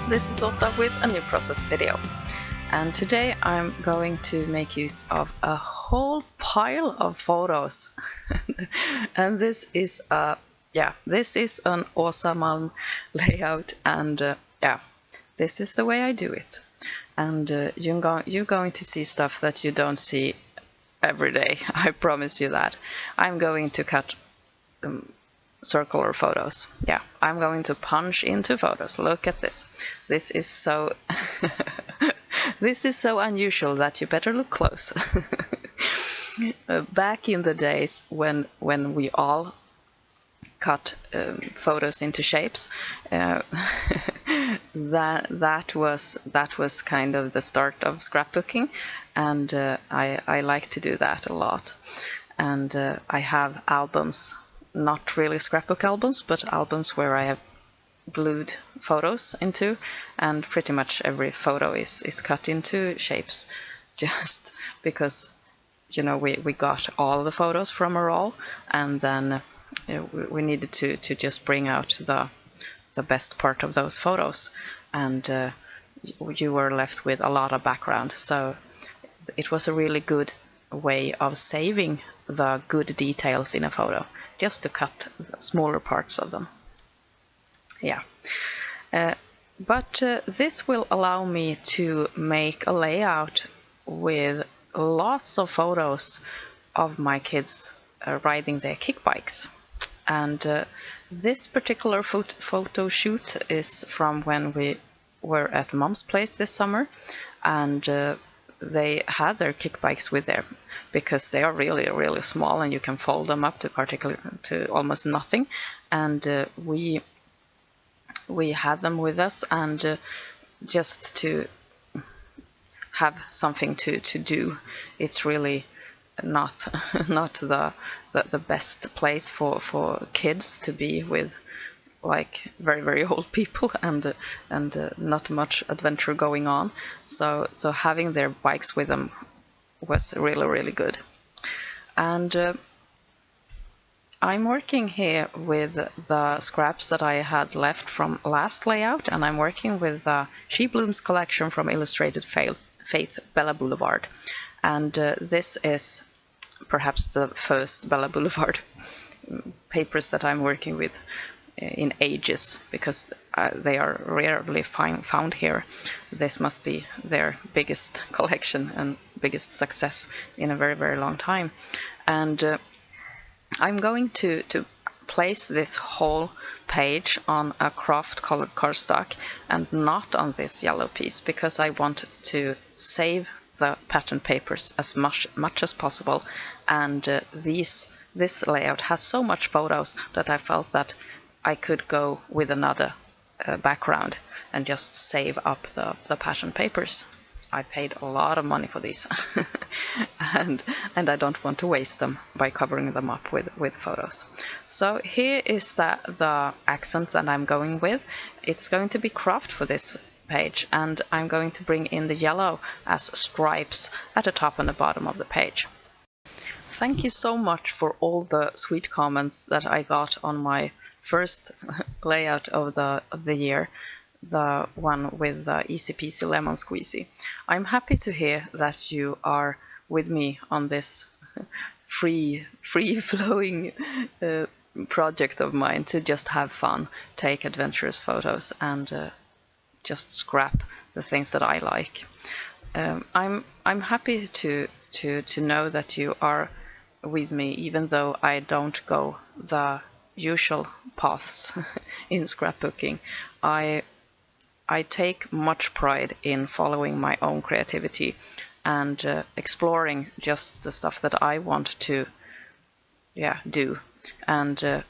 this is Åsa with a new process video. And today I'm going to make use of a whole pile of photos. And this is an Åsa Malm layout, and this is the way I do it. And you're going to see stuff that you don't see every day. I promise you that. I'm going to cut circular photos. Yeah, I'm going to punch into photos. Look at this. This is so this is so unusual that you better look close. Back in the days when we all cut photos into shapes, that was kind of the start of scrapbooking, and I like to do that a lot. And I have albums, not really scrapbook albums, but albums where I have glued photos into, and pretty much every photo is cut into shapes, just because, you know, we got all the photos from a roll, and then we needed to just bring out the best part of those photos, and you were left with a lot of background. So it was a really good way of saving the good details in a photo, just to cut the smaller parts of them. Yeah, but this will allow me to make a layout with lots of photos of my kids riding their kickbikes. And this particular photo shoot is from when we were at Mom's place this summer, and they had their kickbikes with them because they are really, really small and you can fold them up to almost nothing. And we had them with us, and just to have something to do. It's really not the best place for kids to be with, like very, very old people, and not much adventure going on. So having their bikes with them was really, really good. And I'm working here with the scraps that I had left from last layout, and I'm working with She Blooms collection from Illustrated Faith Bella Boulevard. And this is perhaps the first Bella Boulevard papers that I'm working with in ages, because they are rarely found here. This must be their biggest collection and biggest success in a very, very long time. And I'm going to place this whole page on a craft colored cardstock and not on this yellow piece, because I want to save the pattern papers as much as possible. And this layout has so much photos that I felt that I could go with another background and just save up the pattern papers. I paid a lot of money for these and I don't want to waste them by covering them up with photos. So here is the accent that I'm going with. It's going to be craft for this page, and I'm going to bring in the yellow as stripes at the top and the bottom of the page. Thank you so much for all the sweet comments that I got on my first layout of the year, the one with the easy peasy lemon squeezy. I'm happy to hear that you are with me on this free flowing project of mine to just have fun, take adventurous photos, and just scrap the things that I like. I'm happy to know that you are with me, even though I don't go the usual paths in scrapbooking. I take much pride in following my own creativity and exploring just the stuff that I want to do, and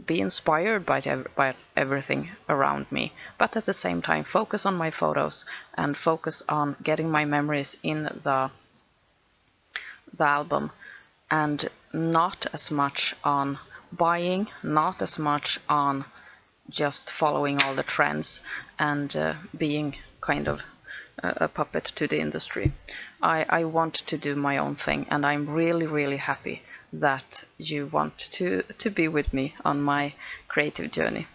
be inspired by everything around me, but at the same time focus on my photos and focus on getting my memories in the album, and not as much on buying, not as much on just following all the trends and being kind of a puppet to the industry. I want to do my own thing, and I'm really, really happy that you want to be with me on my creative journey.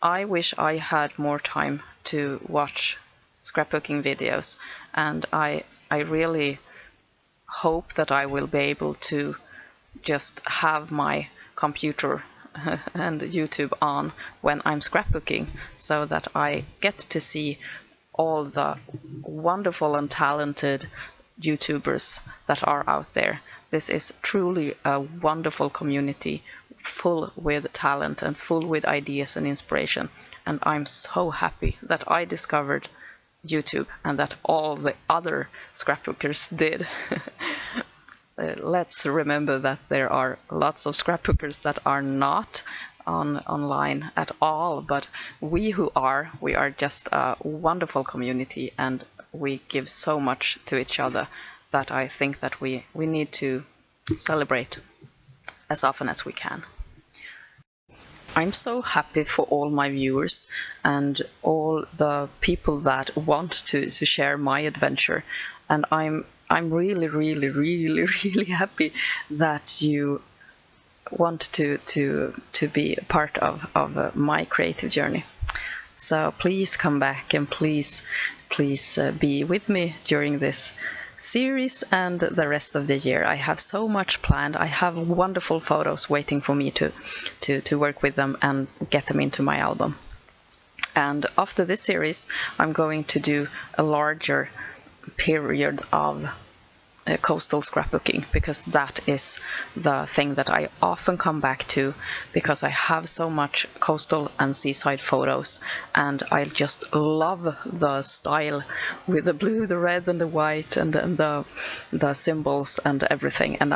I wish I had more time to watch scrapbooking videos, and I really hope that I will be able to just have my computer and YouTube on when I'm scrapbooking, so that I get to see all the wonderful and talented YouTubers that are out there. This is truly a wonderful community, full with talent and full with ideas and inspiration. And I'm so happy that I discovered YouTube and that all the other scrapbookers did. Let's remember that there are lots of scrapbookers that are not online at all, but we who are, we are just a wonderful community, and we give so much to each other that I think that we need to celebrate as often as we can. I'm so happy for all my viewers and all the people that want to share my adventure, and I'm really, really, really, really happy that you want to be a part of my creative journey. So please come back, and please be with me during this series and the rest of the year. I have so much planned. I have wonderful photos waiting for me to work with them and get them into my album. And after this series, I'm going to do a larger period of coastal scrapbooking, because that is the thing that I often come back to, because I have so much coastal and seaside photos, and I just love the style with the blue, the red and the white, and the symbols and everything. And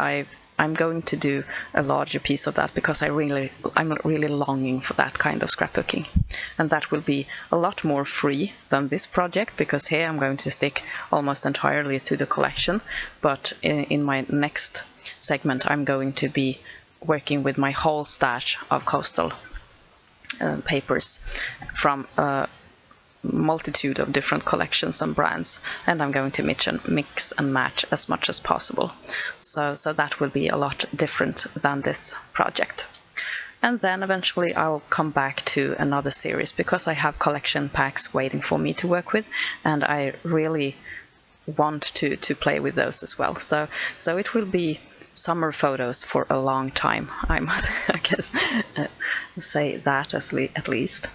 I'm going to do a larger piece of that, because I'm really longing for that kind of scrapbooking. And that will be a lot more free than this project, because here I'm going to stick almost entirely to the collection. But in my next segment, I'm going to be working with my whole stash of coastal papers from multitude of different collections and brands, and I'm going to mix and match as much as possible. So that will be a lot different than this project. And then eventually I'll come back to another series, because I have collection packs waiting for me to work with, and I really want to play with those as well. So it will be summer photos for a long time. I must, I guess, say that at least.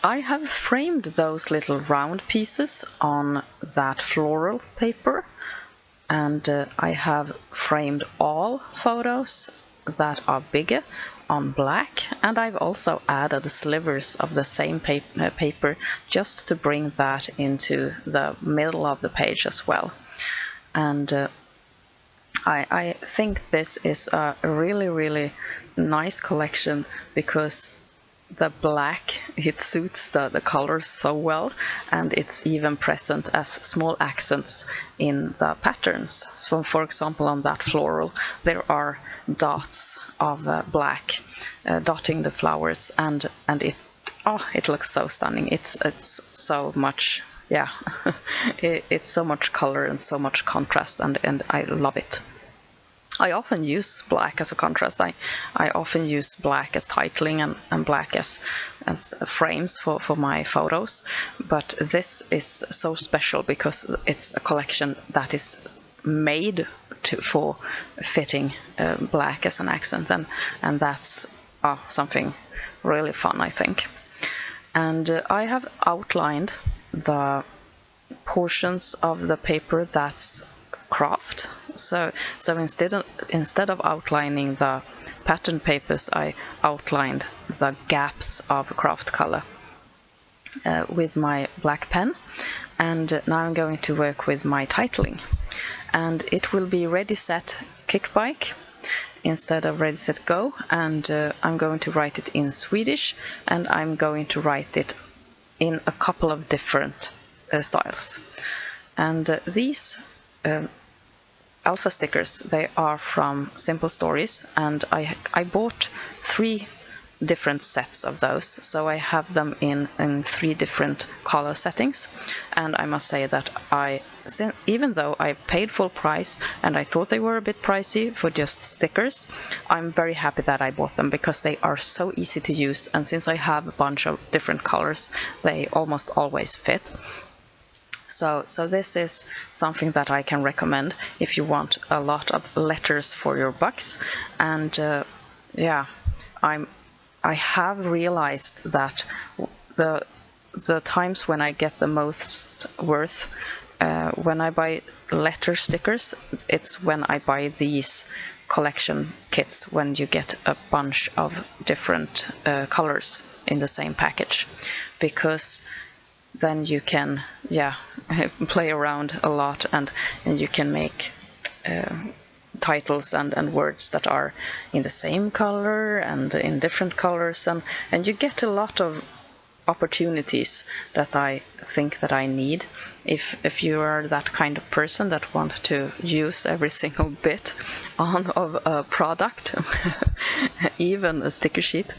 I have framed those little round pieces on that floral paper, and I have framed all photos that are bigger on black, and I've also added slivers of the same paper just to bring that into the middle of the page as well. And I think this is a really, really nice collection, because the black, it suits the colors so well, and it's even present as small accents in the patterns. So for example, on that floral there are dots of black dotting the flowers, and it looks so stunning. It's so much, yeah, it's so much color and so much contrast, and I love it. I often use black as a contrast. I often use black as titling and black as frames for my photos. But this is so special because it's a collection that is made for fitting black as an accent, and that's something really fun, I think. And I have outlined the portions of the paper that's craft. So instead of outlining the pattern papers, I outlined the gaps of craft color with my black pen. And now I'm going to work with my titling, and it will be Ready Set Kickbike instead of Ready Set Go. And I'm going to write it in Swedish, and I'm going to write it in a couple of different styles. And these alpha stickers, they are from Simple Stories, and I bought 3 different sets of those. So I have them in 3 different color settings, and I must say that even though I paid full price and I thought they were a bit pricey for just stickers, I'm very happy that I bought them because they are so easy to use, and since I have a bunch of different colors, they almost always fit. So this is something that I can recommend if you want a lot of letters for your bucks. And yeah, I have realized that the times when I get the most worth when I buy letter stickers, it's when I buy these collection kits, when you get a bunch of different colors in the same package, because then you can play around a lot, and you can make titles and words that are in the same color and in different colors, and you get a lot of opportunities that I think that I need. If you are that kind of person that want to use every single bit of a product, even a sticker sheet,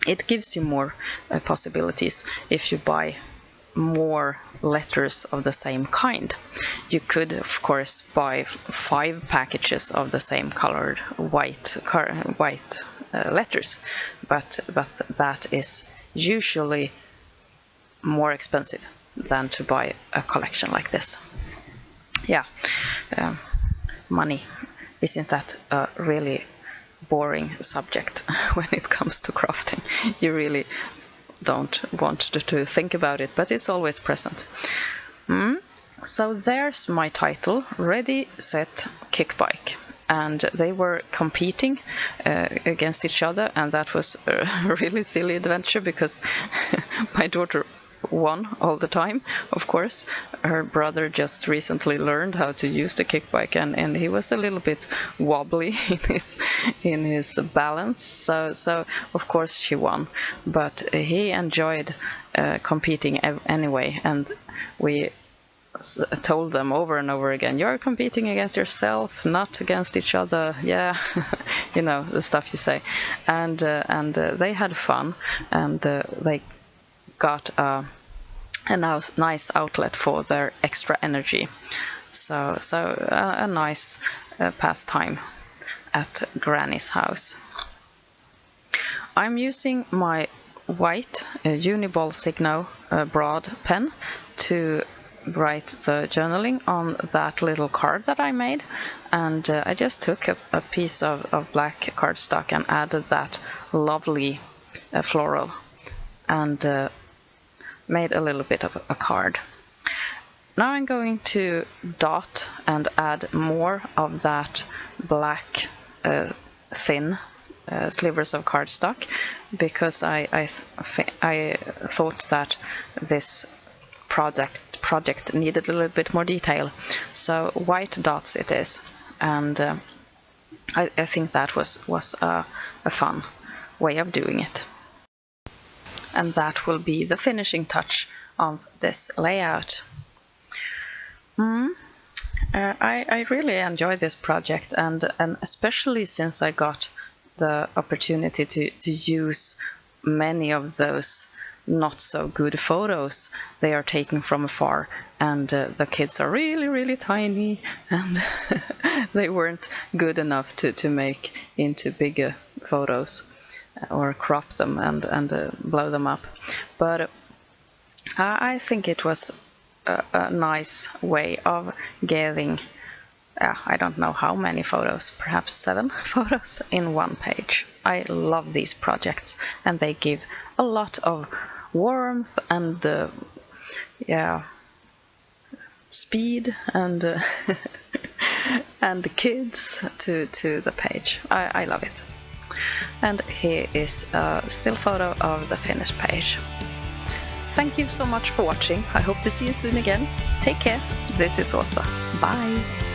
it gives you more possibilities if you buy more letters of the same kind. You could of course buy 5 packages of the same colored white letters, but that is usually more expensive than to buy a collection like this. Money, isn't that a really boring subject when it comes to crafting? You really don't want to think about it, but it's always present. So there's my title, Ready, Set, Kickbike. And they were competing against each other, and that was a really silly adventure because my daughter won all the time, of course. Her brother just recently learned how to use the kickbike, and he was a little bit wobbly in his balance, so of course she won, but he enjoyed competing anyway, and we told them over and over again, you're competing against yourself, not against each other. Yeah. You know, the stuff you say. And they had fun, and they got a nice outlet for their extra energy. So a nice pastime at Granny's house. I'm using my white Uniball Signo broad pen to write the journaling on that little card that I made, and I just took a piece of black cardstock and added that lovely floral, and made a little bit of a card. Now I'm going to dot and add more of that black thin slivers of cardstock, because I thought that this project needed a little bit more detail, so white dots it is, and I think that was a fun way of doing it. And that will be the finishing touch of this layout. I really enjoy this project, and especially since I got the opportunity to use many of those not so good photos. They are taken from afar, and the kids are really tiny, and they weren't good enough to make into bigger photos or crop them and blow them up. But I think it was a nice way of getting I don't know how many photos, perhaps 7 photos in one page. I love these projects, and they give a lot of warmth and speed and and kids to the page. I love it. And here is a still photo of the finished page. Thank you so much for watching. I hope to see you soon again. Take care. This is Åsa. Bye.